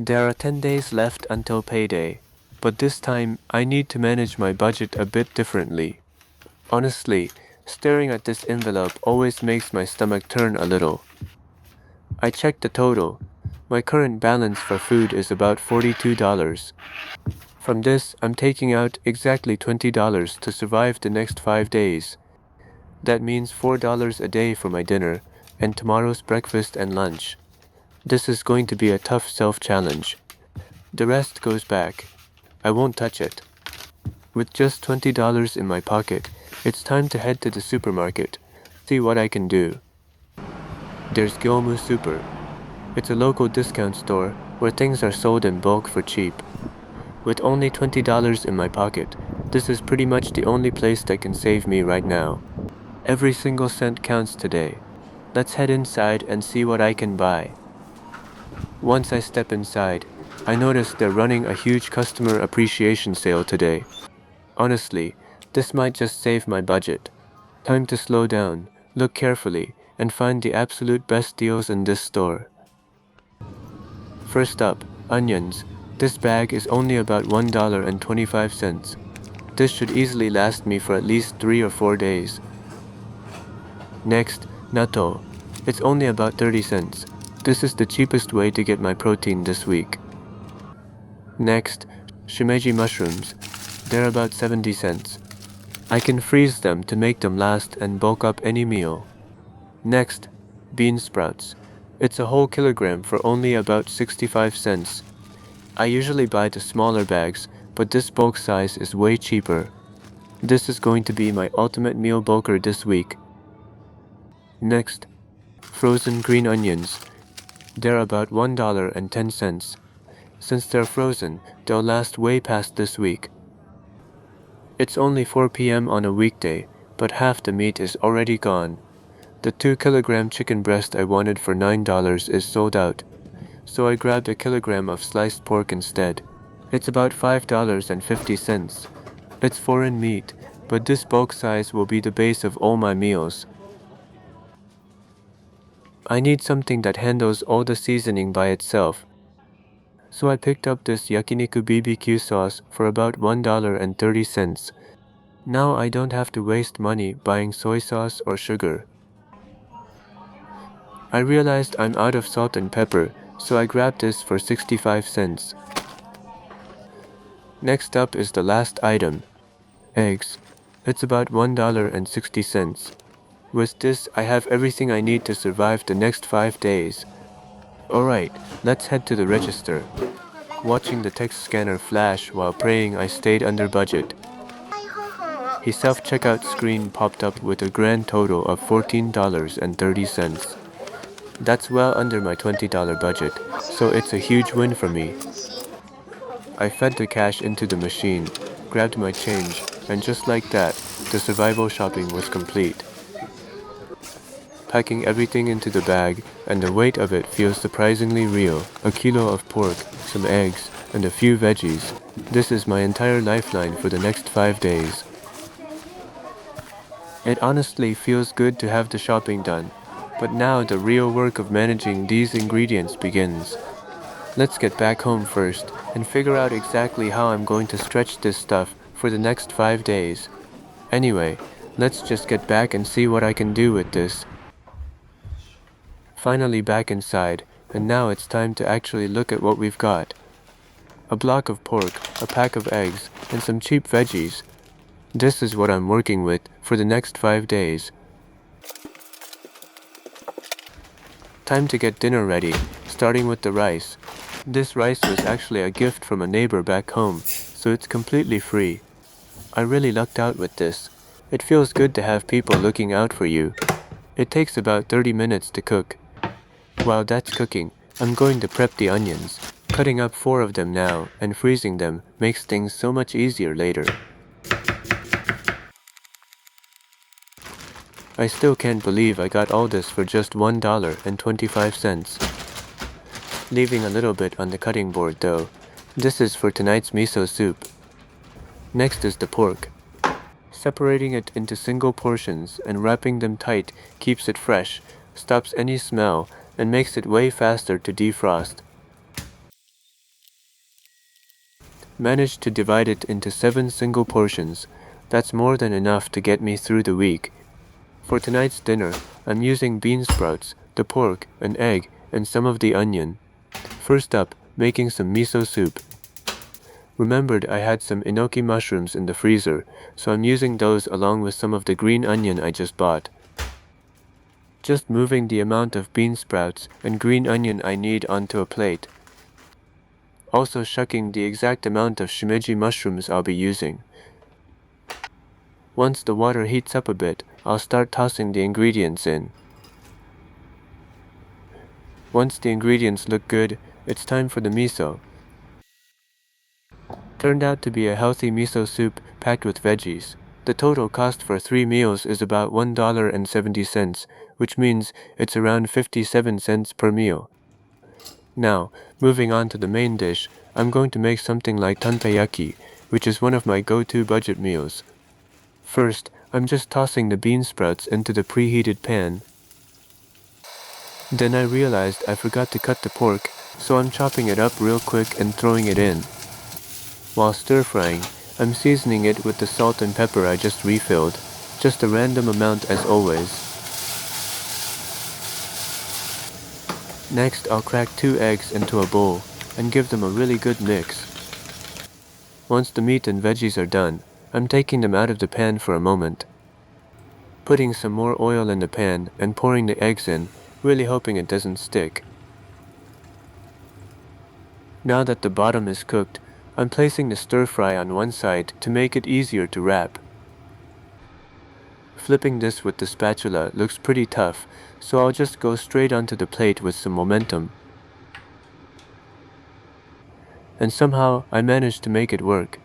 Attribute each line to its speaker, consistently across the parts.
Speaker 1: There are 10 days left until payday, but this time I need to manage my budget a bit differently. Honestly, staring at this envelope always makes my stomach turn a little. I checked the total. My current balance for food is about $42. From this, I'm taking out exactly $20 to survive the next 5 days. That means $4 a day for my dinner, and tomorrow's breakfast and lunch. This is going to be a tough self-challenge. The rest goes back. I won't touch it. With just $20 in my pocket, it's time to head to the supermarket, see what I can do. There's Gyomu Super. It's a local discount store where things are sold in bulk for cheap. With only $20 in my pocket, this is pretty much the only place that can save me right now. Every single cent counts today. Let's head inside and see what I can buy. Once I step inside, I notice they're running a huge customer appreciation sale today. Honestly, this might just save my budget. Time to slow down, look carefully, and find the absolute best deals in this store. First up, onions. This bag is only about $1.25. This should easily last me for at least 3 or 4 days. Next, natto. It's only about 30 cents. This is the cheapest way to get my protein this week. Next, shimeji mushrooms. They're about 70 cents. I can freeze them to make them last and bulk up any meal. Next, bean sprouts. It's a whole kilogram for only about 65 cents. I usually buy the smaller bags, but this bulk size is way cheaper. This is going to be my ultimate meal bulker this week. Next, frozen green onions. They're about $1.10. Since they're frozen, they'll last way past this week. It's only 4 p.m. on a weekday, but half the meat is already gone. The 2-kilogram chicken breast I wanted for $9 is sold out, so I grabbed a kilogram of sliced pork instead. It's about $5.50. It's foreign meat, but this bulk size will be the base of all my meals. I need something that handles all the seasoning by itself, so I picked up this yakiniku BBQ sauce for about $1.30. Now I don't have to waste money buying soy sauce or sugar. I realized I'm out of salt and pepper, so I grabbed this for 65 cents. Next up is the last item, eggs. It's about $1.60. With this, I have everything I need to survive the next 5 days. Alright, let's head to the register. Watching the text scanner flash while praying I stayed under budget. His self-checkout screen popped up with a grand total of $14.30. That's well under my $20 budget, so it's a huge win for me. I fed the cash into the machine, grabbed my change, and just like that, the survival shopping was complete. Packing everything into the bag, and the weight of it feels surprisingly real. A kilo of pork, some eggs, and a few veggies. This is my entire lifeline for the next 5 days. It honestly feels good to have the shopping done, but now the real work of managing these ingredients begins. Let's get back home first, and figure out exactly how I'm going to stretch this stuff for the next 5 days. Anyway, let's just get back and see what I can do with this. Finally back inside, and now it's time to actually look at what we've got. A block of pork, a pack of eggs, and some cheap veggies. This is what I'm working with for the next 5 days. Time to get dinner ready, starting with the rice. This rice was actually a gift from a neighbor back home, so it's completely free. I really lucked out with this. It feels good to have people looking out for you. It takes about 30 minutes to cook. While that's cooking, I'm going to prep the onions. Cutting up 4 of them now and freezing them makes things so much easier later. I still can't believe I got all this for just $1.25. Leaving a little bit on the cutting board though. This is for tonight's miso soup. Next is the pork. Separating it into single portions and wrapping them tight keeps it fresh, stops any smell, and makes it way faster to defrost. Managed to divide it into 7 single portions. That's more than enough to get me through the week. For tonight's dinner, I'm using bean sprouts, the pork, an egg, and some of the onion. First up, making some miso soup. Remembered I had some enoki mushrooms in the freezer, so I'm using those along with some of the green onion I just bought. Just moving the amount of bean sprouts and green onion I need onto a plate. Also shucking the exact amount of shimeji mushrooms I'll be using. Once the water heats up a bit, I'll start tossing the ingredients in. Once the ingredients look good, it's time for the miso. Turned out to be a healthy miso soup packed with veggies. The total cost for 3 meals is about $1.70, which means it's around 57 cents per meal. Now, moving on to the main dish, I'm going to make something like tanpeyaki, which is one of my go-to budget meals. First, I'm just tossing the bean sprouts into the preheated pan. Then I realized I forgot to cut the pork, so I'm chopping it up real quick and throwing it in. While stir-frying, I'm seasoning it with the salt and pepper I just refilled, just a random amount as always. Next, I'll crack 2 eggs into a bowl and give them a really good mix. Once the meat and veggies are done, I'm taking them out of the pan for a moment. Putting some more oil in the pan and pouring the eggs in, really hoping it doesn't stick. Now that the bottom is cooked, I'm placing the stir-fry on one side to make it easier to wrap. Flipping this with the spatula looks pretty tough, so I'll just go straight onto the plate with some momentum. And somehow I managed to make it work.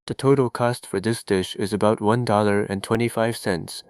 Speaker 1: The total cost for this dish is about $1.25.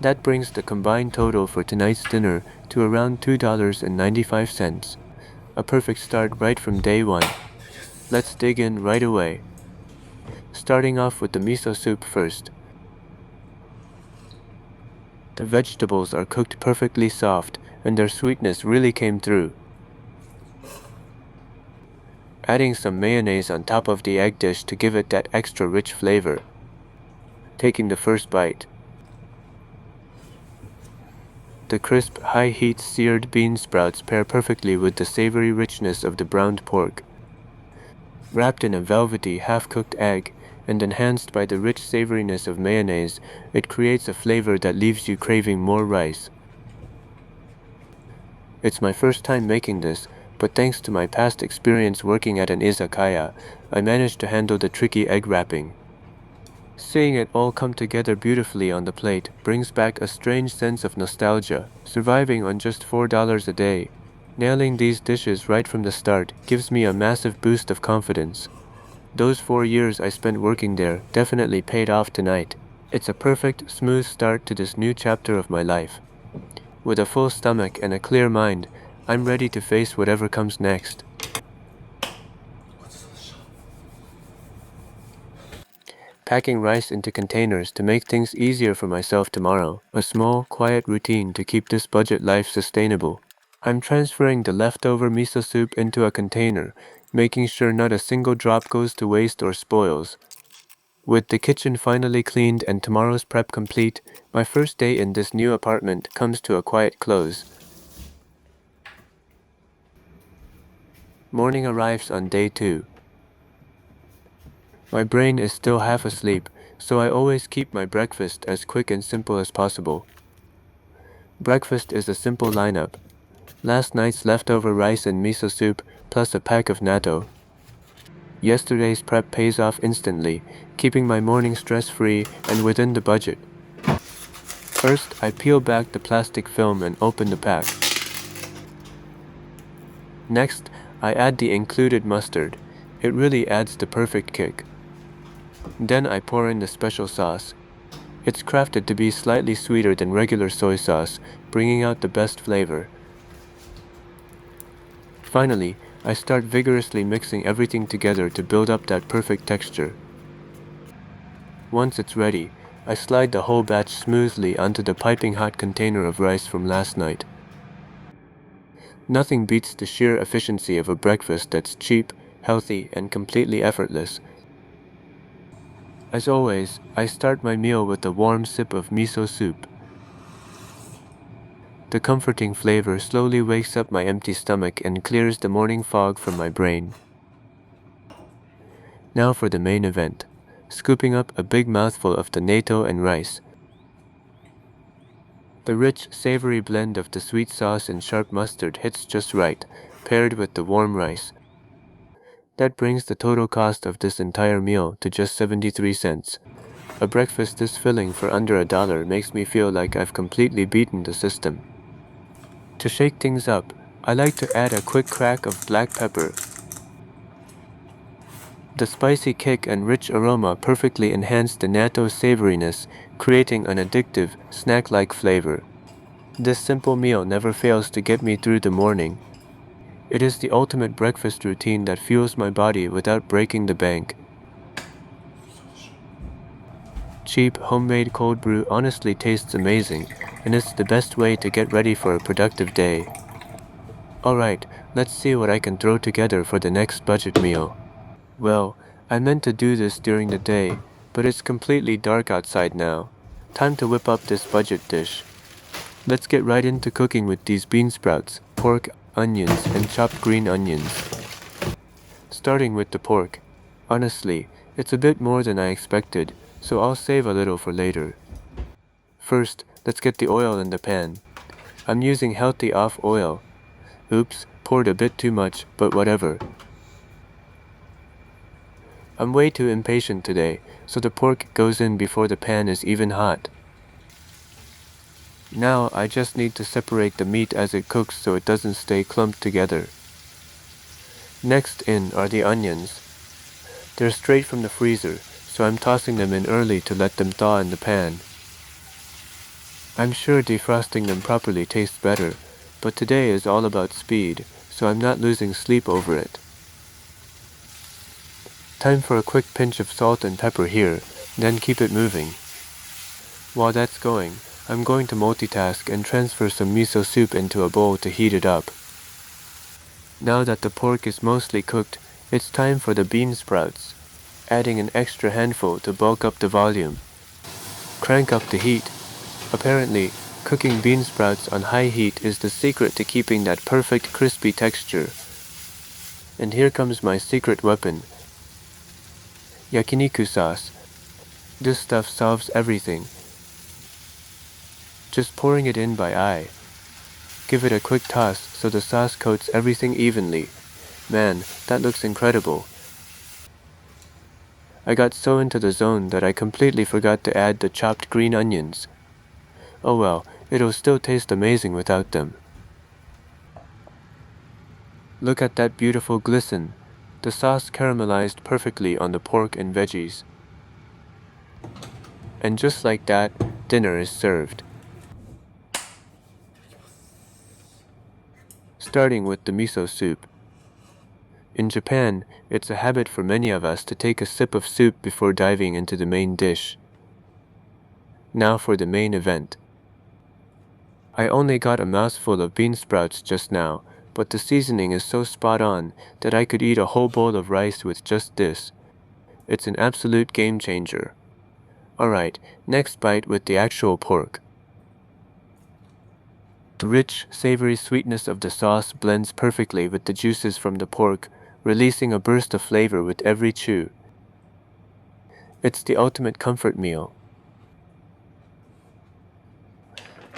Speaker 1: That brings the combined total for tonight's dinner to around $2.95. A perfect start right from day one. Let's dig in right away. Starting off with the miso soup first. The vegetables are cooked perfectly soft, and their sweetness really came through. Adding some mayonnaise on top of the egg dish to give it that extra rich flavor. Taking the first bite. The crisp, high-heat seared bean sprouts pair perfectly with the savory richness of the browned pork. Wrapped in a velvety, half-cooked egg, and enhanced by the rich savoriness of mayonnaise, it creates a flavor that leaves you craving more rice. It's my first time making this, but thanks to my past experience working at an izakaya, I managed to handle the tricky egg wrapping. Seeing it all come together beautifully on the plate brings back a strange sense of nostalgia, surviving on just $4 a day. Nailing these dishes right from the start gives me a massive boost of confidence. Those 4 years I spent working there definitely paid off tonight. It's a perfect, smooth start to this new chapter of my life. With a full stomach and a clear mind, I'm ready to face whatever comes next. Packing rice into containers to make things easier for myself tomorrow. A small, quiet routine to keep this budget life sustainable. I'm transferring the leftover miso soup into a container, making sure not a single drop goes to waste or spoils. With the kitchen finally cleaned and tomorrow's prep complete, my first day in this new apartment comes to a quiet close. Morning arrives on day 2. My brain is still half asleep, so I always keep my breakfast as quick and simple as possible. Breakfast is a simple lineup. Last night's leftover rice and miso soup, plus a pack of natto. Yesterday's prep pays off instantly, keeping my morning stress-free and within the budget. First, I peel back the plastic film and open the pack. Next, I add the included mustard. It really adds the perfect kick. Then I pour in the special sauce. It's crafted to be slightly sweeter than regular soy sauce, bringing out the best flavor. Finally, I start vigorously mixing everything together to build up that perfect texture. Once it's ready, I slide the whole batch smoothly onto the piping hot container of rice from last night. Nothing beats the sheer efficiency of a breakfast that's cheap, healthy, and completely effortless. As always, I start my meal with a warm sip of miso soup. The comforting flavor slowly wakes up my empty stomach and clears the morning fog from my brain. Now for the main event, scooping up a big mouthful of the natto and rice. The rich, savory blend of the sweet sauce and sharp mustard hits just right, paired with the warm rice. That brings the total cost of this entire meal to just 73 cents. A breakfast this filling for under $1 makes me feel like I've completely beaten the system. To shake things up, I like to add a quick crack of black pepper. The spicy kick and rich aroma perfectly enhance the natto's savoriness, creating an addictive, snack-like flavor. This simple meal never fails to get me through the morning. It is the ultimate breakfast routine that fuels my body without breaking the bank. Cheap, homemade cold brew honestly tastes amazing, and it's the best way to get ready for a productive day. Alright, let's see what I can throw together for the next budget meal. Well, I meant to do this during the day, but it's completely dark outside now. Time to whip up this budget dish. Let's get right into cooking with these bean sprouts, pork, onions, and chopped green onions. Starting with the pork. Honestly, it's a bit more than I expected, so I'll save a little for later. First, let's get the oil in the pan. I'm using healthy off oil. Oops, poured a bit too much, but whatever. I'm way too impatient today, so the pork goes in before the pan is even hot. Now I just need to separate the meat as it cooks so it doesn't stay clumped together. Next in are the onions. They're straight from the freezer, so I'm tossing them in early to let them thaw in the pan. I'm sure defrosting them properly tastes better, but today is all about speed, so I'm not losing sleep over it. Time for a quick pinch of salt and pepper here, then keep it moving. While that's going, I'm going to multitask and transfer some miso soup into a bowl to heat it up. Now that the pork is mostly cooked, it's time for the bean sprouts, adding an extra handful to bulk up the volume. Crank up the heat. Apparently, cooking bean sprouts on high heat is the secret to keeping that perfect crispy texture. And here comes my secret weapon, yakiniku sauce. This stuff solves everything. Just pouring it in by eye. Give it a quick toss so the sauce coats everything evenly. Man, that looks incredible. I got so into the zone that I completely forgot to add the chopped green onions. Oh well, it'll still taste amazing without them. Look at that beautiful glisten. The sauce caramelized perfectly on the pork and veggies. And just like that, dinner is served. Starting with the miso soup. In Japan, it's a habit for many of us to take a sip of soup before diving into the main dish. Now for the main event. I only got a mouthful of bean sprouts just now, but the seasoning is so spot on that I could eat a whole bowl of rice with just this. It's an absolute game changer. Alright, next bite with the actual pork. The rich, savory sweetness of the sauce blends perfectly with the juices from the pork, releasing a burst of flavor with every chew. It's the ultimate comfort meal.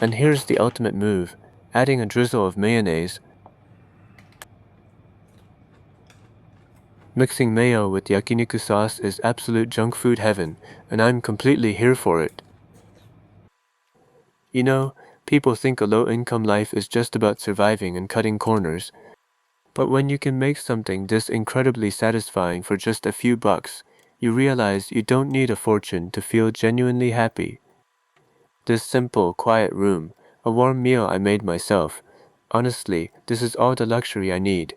Speaker 1: And here's the ultimate move, adding a drizzle of mayonnaise. Mixing mayo with yakiniku sauce is absolute junk food heaven, and I'm completely here for it. You know, people think a low-income life is just about surviving and cutting corners. But when you can make something this incredibly satisfying for just a few bucks, you realize you don't need a fortune to feel genuinely happy. This simple, quiet room, a warm meal I made myself. Honestly, this is all the luxury I need.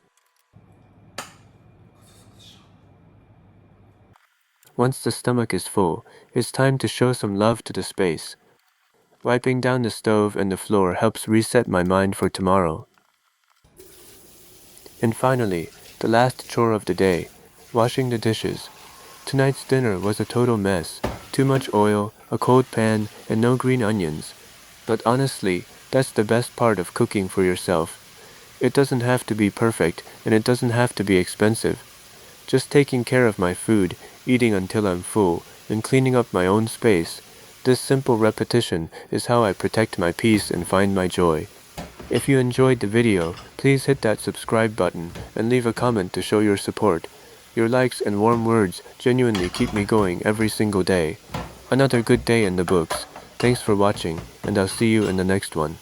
Speaker 1: Once the stomach is full, it's time to show some love to the space. Wiping down the stove and the floor helps reset my mind for tomorrow. And finally, The last chore of the day, washing the dishes. Tonight's dinner was a total mess. Too much oil, a cold pan, and no green onions. But honestly, that's the best part of cooking for yourself. It doesn't have to be perfect, and it doesn't have to be expensive. Just taking care of my food, eating until I'm full, and cleaning up my own space. This simple repetition is how I protect my peace and find my joy. If you enjoyed the video, please hit that subscribe button and leave a comment to show your support. Your likes and warm words genuinely keep me going every single day. Another good day in the books. Thanks for watching, and I'll see you in the next one.